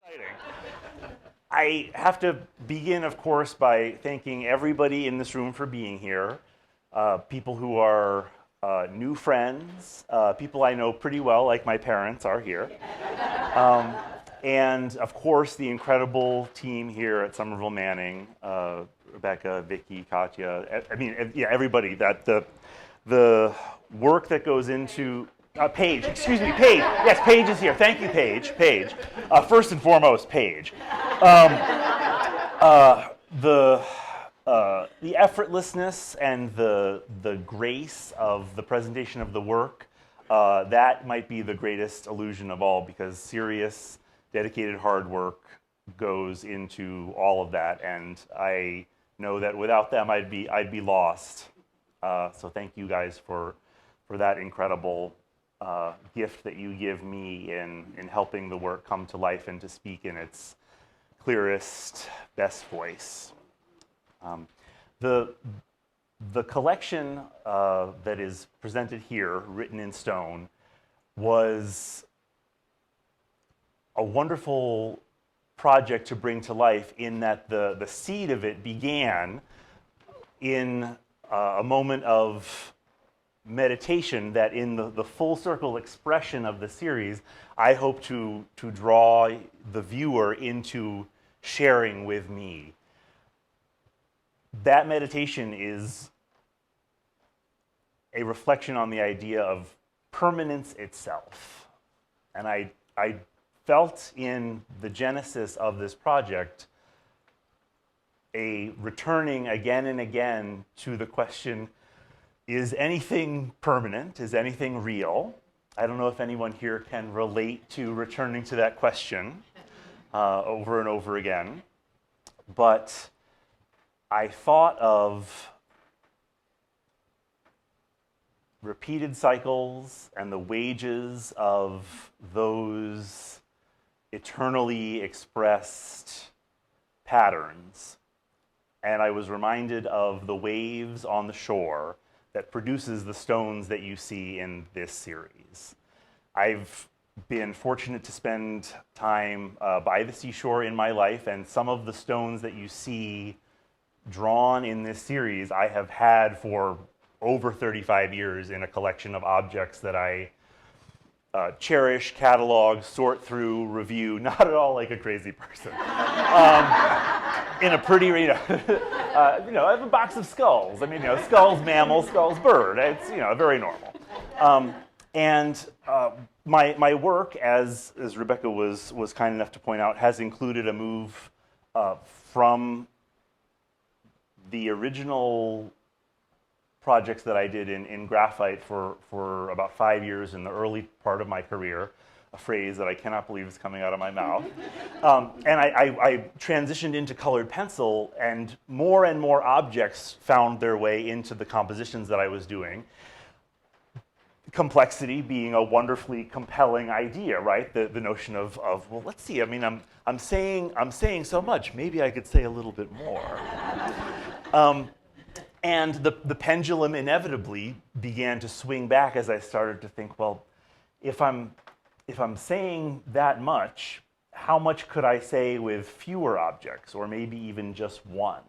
Exciting. I have to begin, of course, by thanking everybody in this room for being here. People who are new friends, people I know pretty well, like my parents, are here. And of course, the incredible team here at Somerville Manning, Rebecca, Vicky, Katya, yeah, everybody. The work that goes into Paige, excuse me, Paige. Yes, Paige is here. Thank you, Paige. Paige. First and foremost, Paige. The effortlessness and the grace of the presentation of the work, that might be the greatest illusion of all, because serious, dedicated hard work goes into all of that, and I know that without them I'd be lost. So thank you guys for that incredible gift that you give me in helping the work come to life and to speak in its clearest, best voice. The collection that is presented here, written in stone, was a wonderful project to bring to life, in that the seed of it began in a moment of meditation that, in the full circle expression of the series, I hope to draw the viewer into sharing with me. That meditation is a reflection on the idea of permanence itself. And I felt in the genesis of this project a returning again and again to the question, is anything permanent? Is anything real? I don't know if anyone here can relate to returning to that question over and over again. But I thought of repeated cycles and the wages of those eternally expressed patterns. And I was reminded of the waves on the shore that produces the stones that you see in this series. I've been fortunate to spend time by the seashore in my life, and some of the stones that you see drawn in this series I have had for over 35 years in a collection of objects that I cherish, catalog, sort through, review, not at all like a crazy person. In a pretty, I have a box of skulls. Skulls mammal, skulls bird. It's, very normal. My work, as Rebecca was kind enough to point out, has included a move from the original projects that I did in graphite for about 5 years in the early part of my career, a phrase that I cannot believe is coming out of my mouth. And I transitioned into colored pencil, and more objects found their way into the compositions that I was doing. Complexity being a wonderfully compelling idea, right? The notion of well, let's see. I'm saying so much. Maybe I could say a little bit more. And the pendulum inevitably began to swing back as I started to think, well, if I'm saying that much, how much could I say with fewer objects, or maybe even just one,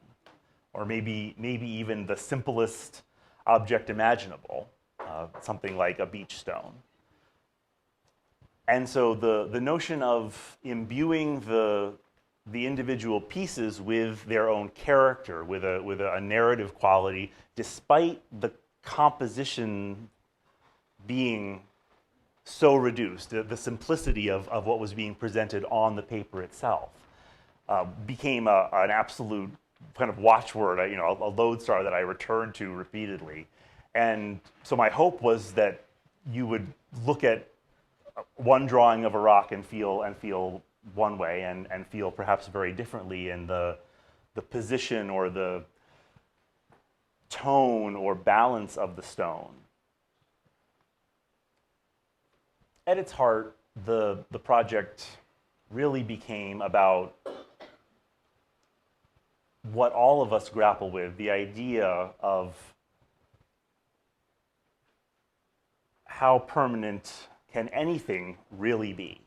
or maybe even the simplest object imaginable, something like a beach stone. And so the notion of imbuing the individual pieces with their own character, with a narrative quality, despite the composition being so reduced, the simplicity of what was being presented on the paper itself, became an absolute kind of watchword, a lodestar that I returned to repeatedly. And so my hope was that you would look at one drawing of a rock and feel one way, and feel perhaps very differently in the position or the tone or balance of the stone. At its heart, the project really became about what all of us grapple with, the idea of how permanent can anything really be.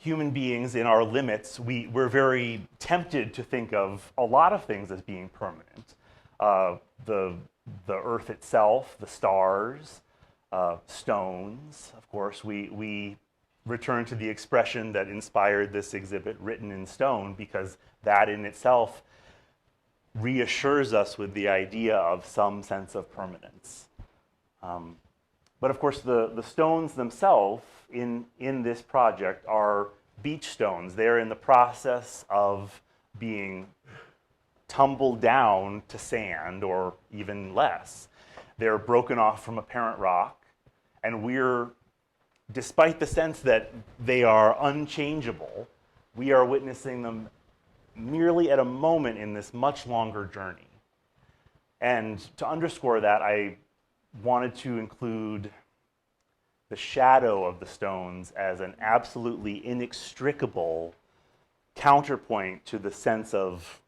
human beings, in our limits, we're very tempted to think of a lot of things as being permanent. The earth itself, the stars, stones. Of course, we return to the expression that inspired this exhibit, written in stone, because that in itself reassures us with the idea of some sense of permanence. But of course, the stones themselves in this project are beach stones. They're in the process of being tumbled down to sand, or even less. They're broken off from a parent rock, and we're, despite the sense that they are unchangeable, we are witnessing them merely at a moment in this much longer journey. And to underscore that, I wanted to include the shadow of the stones as an absolutely inextricable counterpoint to the sense of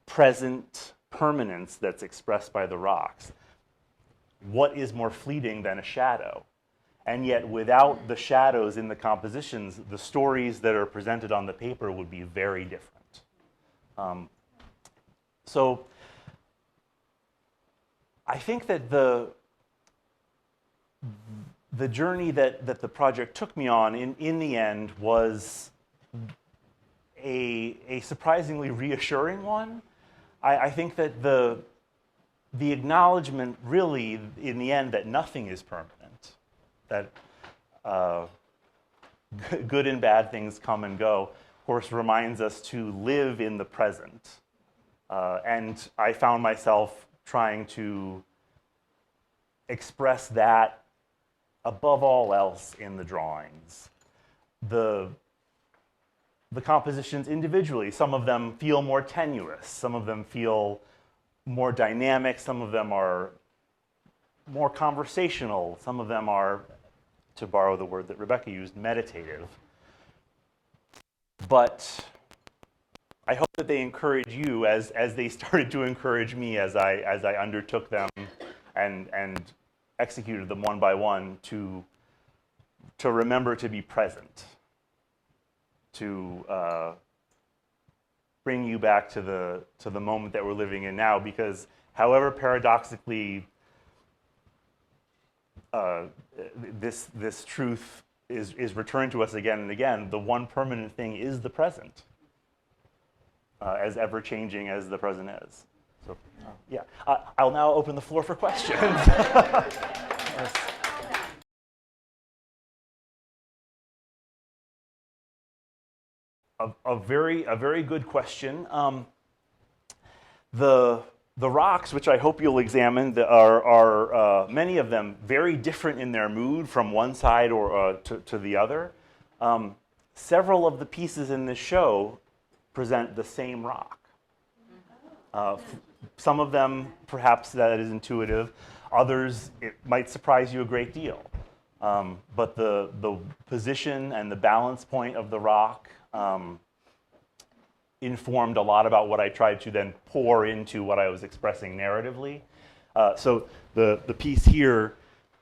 present permanence that's expressed by the rocks. What is more fleeting than a shadow? And yet, without the shadows in the compositions, the stories that are presented on the paper would be very different. So I think that the journey that the project took me on in the end was a surprisingly reassuring one. I think that the acknowledgement really in the end that nothing is permanent, that good and bad things come and go, of course, reminds us to live in the present. And I found myself trying to express that above all else in the drawings. The compositions individually, some of them feel more tenuous, some of them feel more dynamic, some of them are more conversational, some of them are, to borrow the word that Rebecca used, meditative. But I hope that they encourage you as they started to encourage me as I undertook them and executed them one by one to remember to be present, to bring you back to the moment that we're living in now, because however paradoxically this truth is returned to us again and again, the one permanent thing is the present, as ever-changing as the present is. So, yeah, I'll now open the floor for questions. Yes. A very good question. The rocks, which I hope you'll examine, are many of them very different in their mood from one side or to the other. Several of the pieces in this show present the same rock. Some of them, perhaps that is intuitive. Others, it might surprise you a great deal. But the position and the balance point of the rock informed a lot about what I tried to then pour into what I was expressing narratively. So the piece here,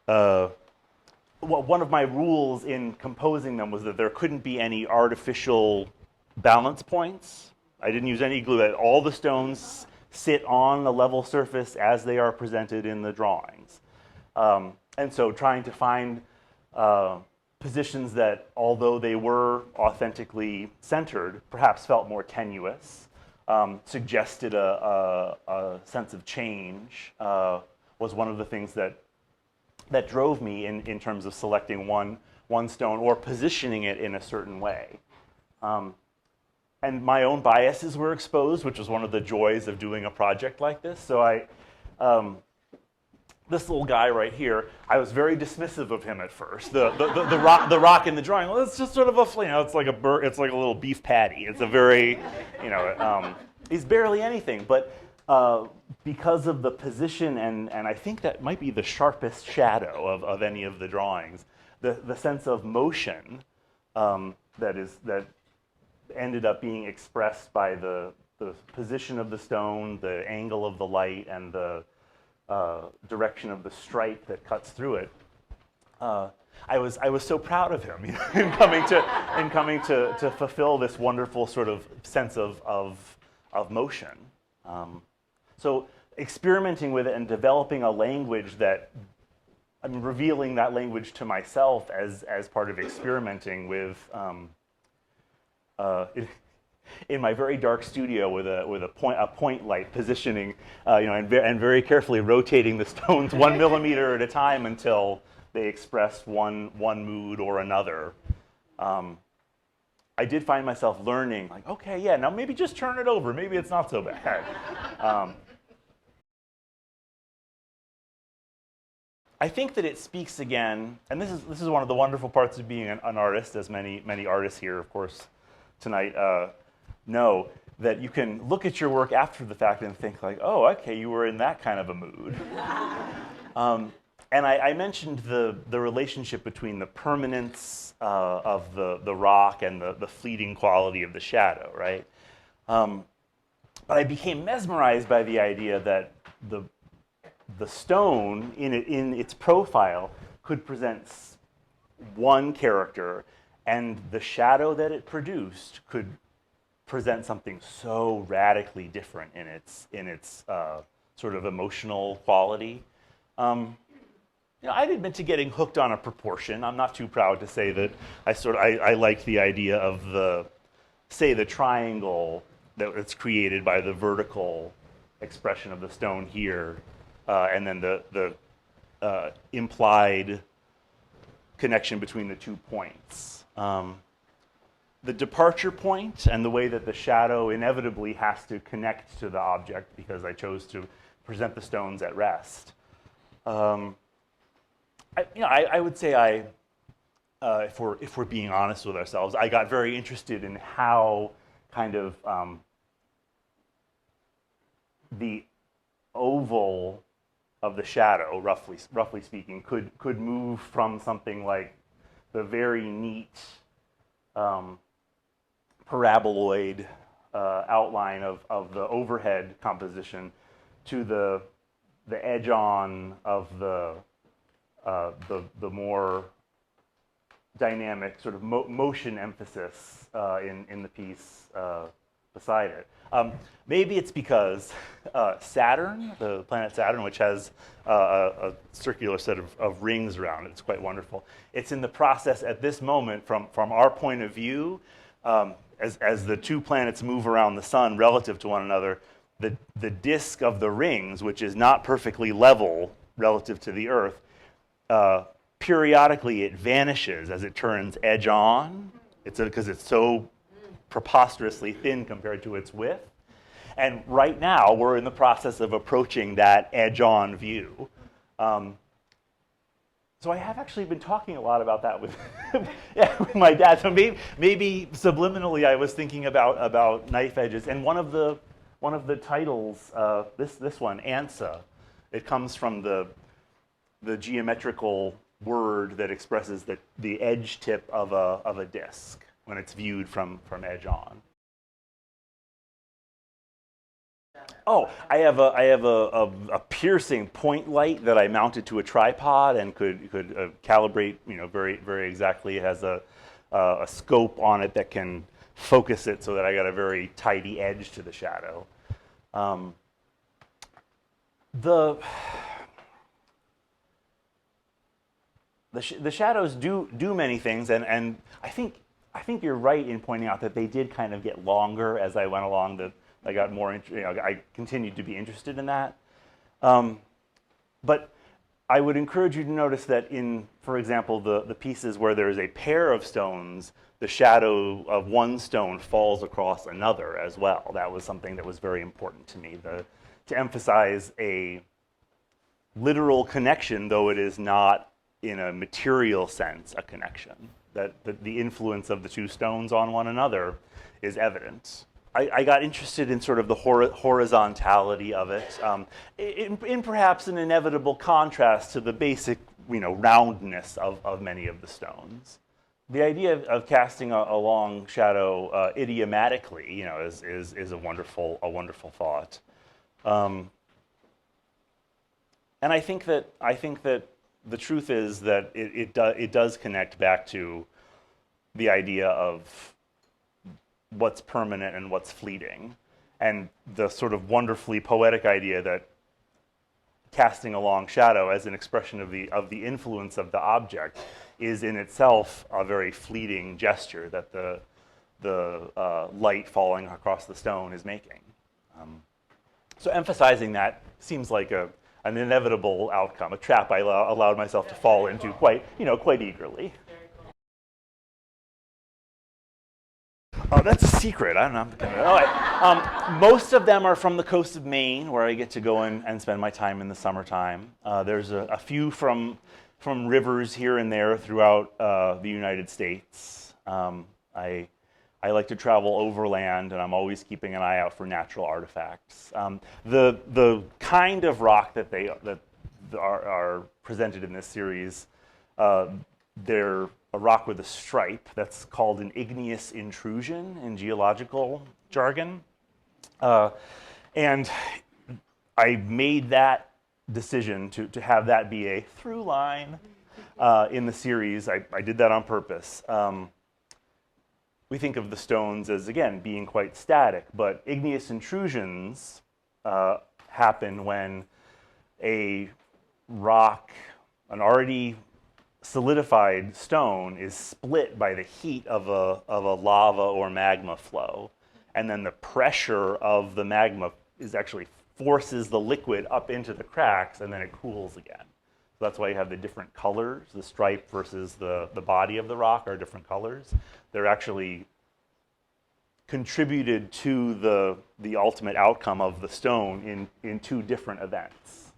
one of my rules in composing them was that there couldn't be any artificial balance points. I didn't use any glue. All the stones sit on the level surface as they are presented in the drawings. And so trying to find positions that, although they were authentically centered, perhaps felt more tenuous, suggested a sense of change, was one of the things that drove me in terms of selecting one stone or positioning it in a certain way. And my own biases were exposed, which was one of the joys of doing a project like this. So this little guy right here, I was very dismissive of him at first. The rock in the drawing, well, it's just sort of it's like it's like a little beef patty. It's a very, he's barely anything. But because of the position, and I think that might be the sharpest shadow of any of the drawings, the sense of motion that ended up being expressed by the position of the stone, the angle of the light, and the direction of the stripe that cuts through it. I was so proud of him, you know, in coming to fulfill this wonderful sort of sense of motion. So experimenting with it and developing a language that I'm revealing that language to myself as part of experimenting with in my very dark studio with a point light positioning, you know, and very carefully rotating the stones 1 millimeter at a time until they expressed one mood or another. I did find myself learning, like, okay, yeah, now maybe just turn it over. Maybe it's not so bad. I think that it speaks again, and this is one of the wonderful parts of being an artist, as many artists here, of course, tonight know, that you can look at your work after the fact and think like, oh, okay, you were in that kind of a mood. And I mentioned the relationship between the permanence of the rock and the fleeting quality of the shadow, right? But I became mesmerized by the idea that the stone in its profile could present one character, and the shadow that it produced could present something so radically different in its sort of emotional quality. You know, I'd admit to getting hooked on a proportion. I'm not too proud to say that I like the idea of the triangle that's created by the vertical expression of the stone here, and then the implied connection between the 2 points. The departure point and the way that the shadow inevitably has to connect to the object because I chose to present the stones at rest. I would say if we're being honest with ourselves, I got very interested in how kind of the oval of the shadow, roughly speaking, could move from something like the very neat paraboloid outline of the overhead composition to the edge-on of the more dynamic sort of motion emphasis in the piece beside it. Maybe it's because Saturn, the planet Saturn, which has a circular set of rings around it, it's quite wonderful. It's in the process at this moment, from our point of view, as the 2 planets move around the sun relative to one another, the disk of the rings, which is not perfectly level relative to the Earth, periodically it vanishes as it turns edge on. Because it's so preposterously thin compared to its width. And right now, we're in the process of approaching that edge-on view. So I have actually been talking a lot about that with, with my dad. So maybe subliminally, I was thinking about knife edges. And one of the titles, this one, ANSA, it comes from the geometrical word that expresses the edge tip of a disc when it's viewed from edge on. Oh, I have a piercing point light that I mounted to a tripod and could calibrate, you know, very very exactly. It has a scope on it that can focus it so that I got a very tidy edge to the shadow. The shadows do many things, and I think you're right in pointing out that they did kind of get longer as I went along. That I got more, I continued to be interested in that. But I would encourage you to notice that in, for example, the pieces where there is a pair of stones, the shadow of one stone falls across another as well. That was something that was very important to me, to emphasize a literal connection, though it is not in a material sense a connection. That the influence of the 2 stones on one another is evident. I got interested in sort of the horizontality of it, in perhaps an inevitable contrast to the basic, roundness of many of the stones. The idea of casting a long shadow idiomatically, is a wonderful thought. And I think that the truth is that it does connect back to the idea of what's permanent and what's fleeting, and the sort of wonderfully poetic idea that casting a long shadow as an expression of the influence of the object is in itself a very fleeting gesture that the light falling across the stone is making. So emphasizing that seems like an inevitable outcome, a trap I allowed myself to fall into quite eagerly. Oh, that's a secret. I don't know. Most of them are from the coast of Maine, where I get to go and spend my time in the summertime. There's a few from rivers here and there throughout the United States. I like to travel overland, and I'm always keeping an eye out for natural artifacts. The kind of rock that are presented in this series, they're a rock with a stripe that's called an igneous intrusion in geological jargon. And I made that decision to have that be a through line in the series. I did that on purpose. We think of the stones as, again, being quite static, but igneous intrusions happen when a rock, an already solidified stone, is split by the heat of a lava or magma flow, and then the pressure of the magma actually forces the liquid up into the cracks, and then it cools again. So that's why you have the different colors. The stripe versus the body of the rock are different colors. They're actually contributed to the ultimate outcome of the stone in two different events.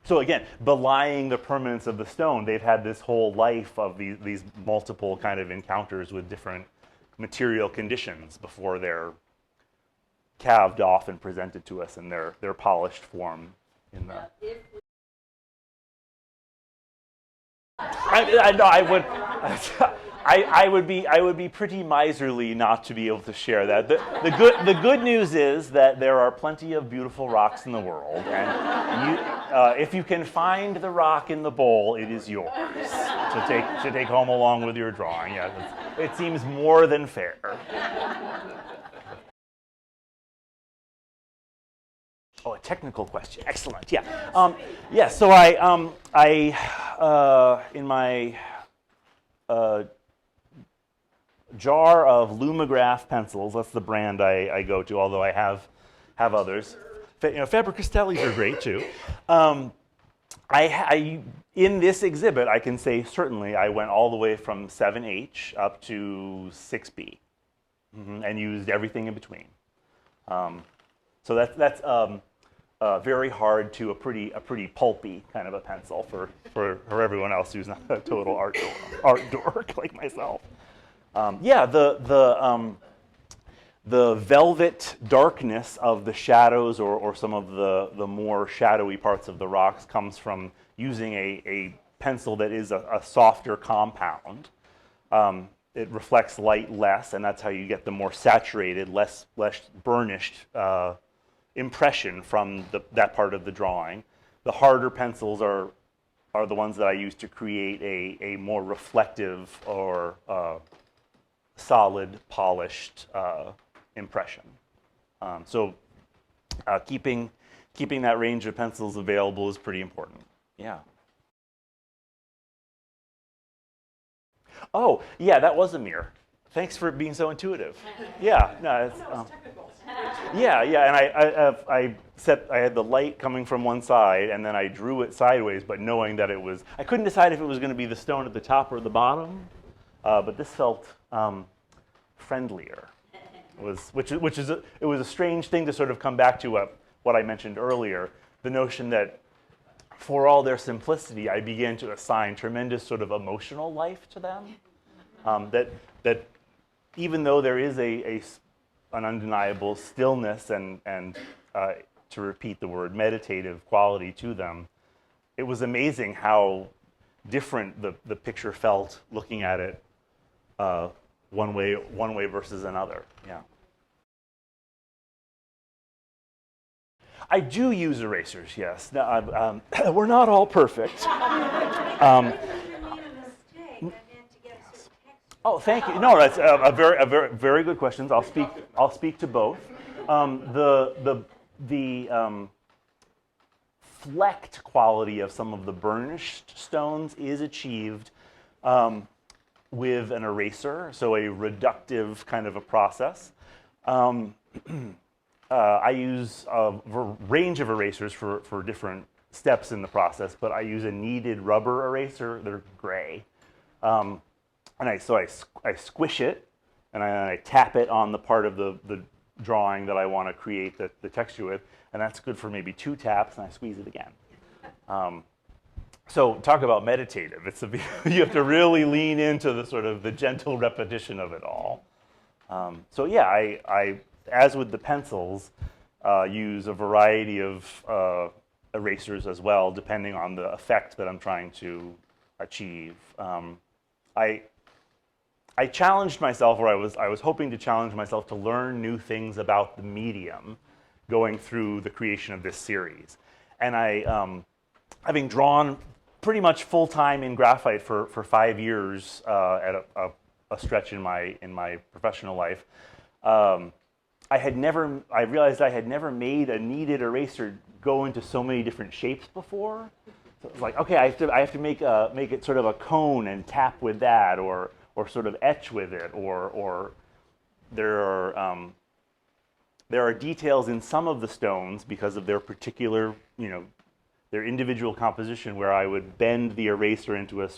So again, belying the permanence of the stone, they've had this whole life of these multiple kind of encounters with different material conditions before they're calved off and presented to us in their polished form in the... I would be pretty miserly not to be able to share that. The good news is that there are plenty of beautiful rocks in the world, and if you can find the rock in the bowl, it is yours to take home along with your drawing. Yeah, it seems more than fair. Oh, a technical question. Excellent. Yeah. So I in my jar of Lumograph pencils. That's the brand I go to, although I have others. Faber-Castellis are great too. In this exhibit, I can say certainly I went all the way from 7H up to 6B, and used everything in between. So that's very hard to a pretty pulpy kind of a pencil for everyone else who's not a total art dork like myself. The velvet darkness of the shadows or some of the more shadowy parts of the rocks comes from using a pencil that is a softer compound. It reflects light less, and that's how you get the more saturated, less burnished impression from that part of the drawing. The harder pencils are the ones that I use to create a more reflective or solid, polished impression. So keeping that range of pencils available is pretty important. Yeah. Oh, yeah, that was a mirror. Thanks for being so intuitive. Yeah, no, it's, and I had the light coming from one side, and then I drew it sideways, but knowing that I couldn't decide if it was going to be the stone at the top or the bottom, but this felt friendlier. It was a strange thing to sort of come back to what I mentioned earlier, the notion that for all their simplicity, I began to assign tremendous sort of emotional life to them. That even though there is an undeniable stillness and to repeat the word, meditative quality to them, it was amazing how different the picture felt looking at it one way versus another. Yeah. I do use erasers, yes. Now, we're not all perfect. Oh, thank you. No, that's a very good question. I'll speak to both. The flecked quality of some of the burnished stones is achieved with an eraser, so a reductive kind of a process. I use a range of erasers for different steps in the process, but I use a kneaded rubber eraser. They're gray. And I squish it, and I tap it on the part of the drawing that I want to create the texture with, and that's good for maybe 2 taps, and I squeeze it again. So talk about meditative. You have to really lean into the sort of the gentle repetition of it all. So yeah, I as with the pencils, use a variety of erasers as well, depending on the effect that I'm trying to achieve. I challenged myself, or I was hoping to challenge myself to learn new things about the medium going through the creation of this series. And having drawn pretty much full-time in graphite for 5 years at a stretch in my professional life, I realized I had never made a kneaded eraser go into so many different shapes before. So it was like, okay, I have to make it sort of a cone and tap with that, or sort of etch with it, or there are details in some of the stones because of their particular, their individual composition, where I would bend the eraser into a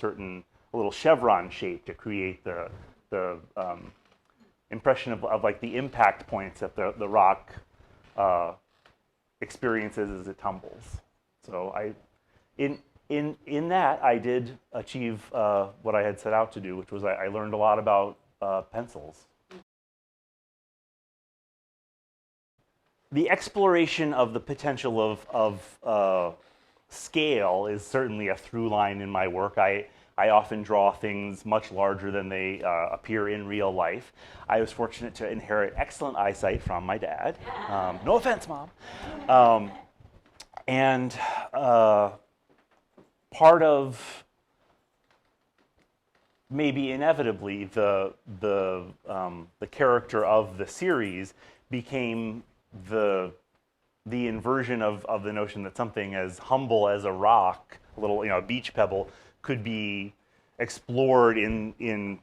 little chevron shape to create the impression of like the impact points that the rock experiences as it tumbles. So in that I did achieve what I had set out to do, which was I learned a lot about pencils. The exploration of the potential of scale is certainly a through line in my work. I often draw things much larger than they appear in real life. I was fortunate to inherit excellent eyesight from my dad. No offense, Mom. And part of, maybe inevitably, the character of the series became the inversion of the notion that something as humble as a rock, a little, a beach pebble, could be explored in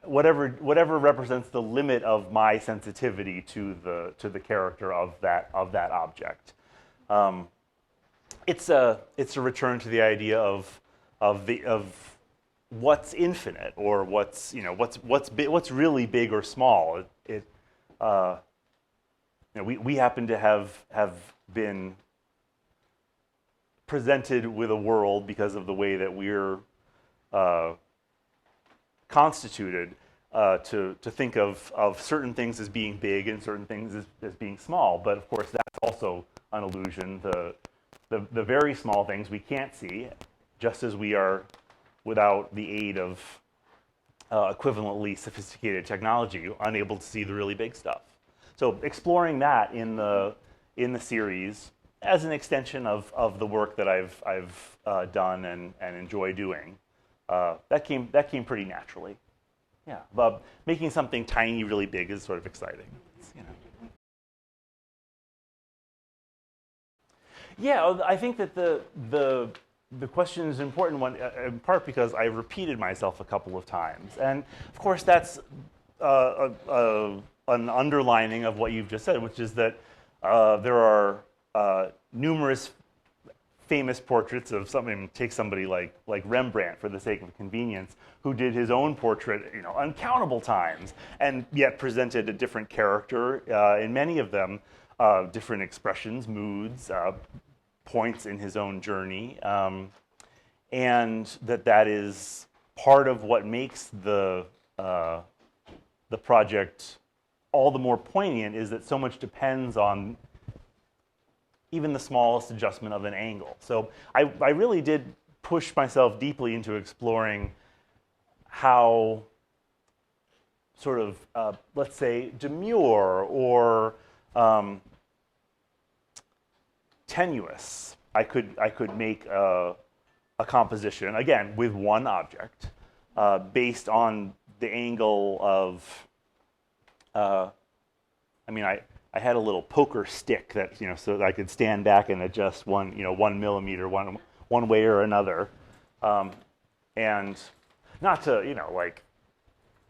whatever represents the limit of my sensitivity to the character of that object. It's a return to the idea of what's infinite, or what's really big or small. We happen to have been presented with a world, because of the way that we're constituted, to think of certain things as being big and certain things as being small. But of course, that's also an illusion. The very small things we can't see, just as we are, without the aid of equivalently sophisticated technology, unable to see the really big stuff. So exploring that in the series, as an extension of the work that I've done and enjoy doing, that came pretty naturally. Yeah, but making something tiny really big is sort of exciting. Yeah, I think that the question is an important one, in part because I repeated myself a couple of times, and of course that's an underlining of what you've just said, which is that there are numerous famous portraits of something. Take somebody like Rembrandt, for the sake of convenience, who did his own portrait, uncountable times, and yet presented a different character in many of them, different expressions, moods, points in his own journey, and that is part of what makes the project all the more poignant, is that so much depends on even the smallest adjustment of an angle. So I really did push myself deeply into exploring how sort of, let's say, demure or tenuous. I could make a composition, again, with one object, based on the angle of, I had a little poker stick that, so that I could stand back and adjust 1 millimeter one way or another. And not to,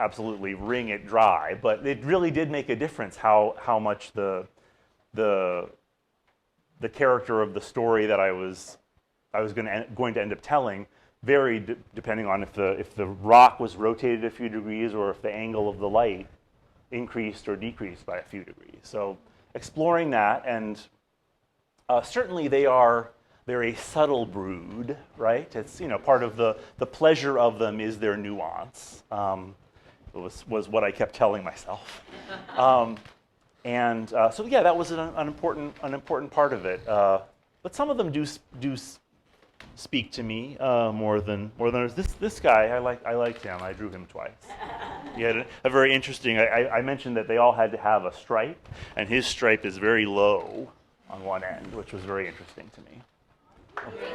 absolutely wring it dry, but it really did make a difference how much the character of the story that I was going to end up telling varied depending on if the rock was rotated a few degrees or if the angle of the light increased or decreased by a few degrees. So exploring that, and certainly they're a subtle brood, right? It's part of the pleasure of them is their nuance. Was what I kept telling myself. So yeah, that was an important part of it. But some of them do speak to me more than others. This guy, I liked him. I drew him twice. He had a very interesting. I mentioned that they all had to have a stripe, and his stripe is very low on one end, which was very interesting to me.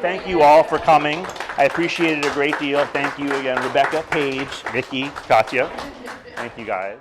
Thank you all for coming. I appreciate it a great deal. Thank you again, Rebecca, Paige, Vicki, Katya. Thank you guys.